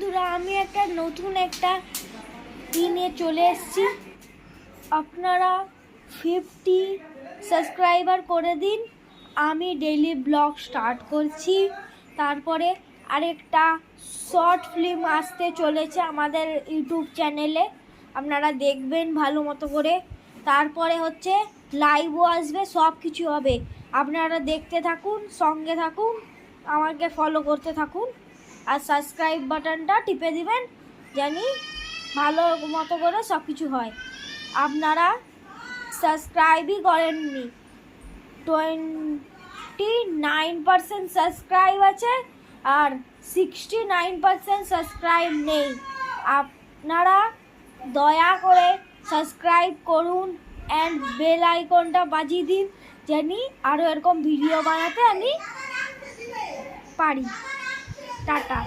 বন্ধুরা, আমি নতুন একটা নিয়ে চলে এসেছি। আপনারা 50 সাবস্ক্রাইবার করে দিন। আমি ডেইলি ব্লগ স্টার্ট করছি। তারপরে আরেকটা শর্ট ফিল্ম আসতে চলেছে আমাদের ইউটিউব চ্যানেলে, আপনারা দেখবেন ভালো মতো করে। তারপরে হচ্ছে লাইভও আসবে, সব কিছু হবে। আপনারা দেখতে থাকুন, সঙ্গে থাকুন, আমাকে ফলো করতে থাকুন আর সাবস্ক্রাইব বাটনটা টিপে দিবেন, জানি ভালো মতো করে সব কিছু হয়। আপনারা সাবস্ক্রাইবই করেননি, 29% সাবস্ক্রাইব আছে আর 69% সাবস্ক্রাইব নেই। আপনারা দয়া করে সাবস্ক্রাইব করুন অ্যান্ড বেল আইকনটা বাজিয়ে দিন, জানি আরও এরকম ভিডিও বানাতে আমি পারি। টাটা।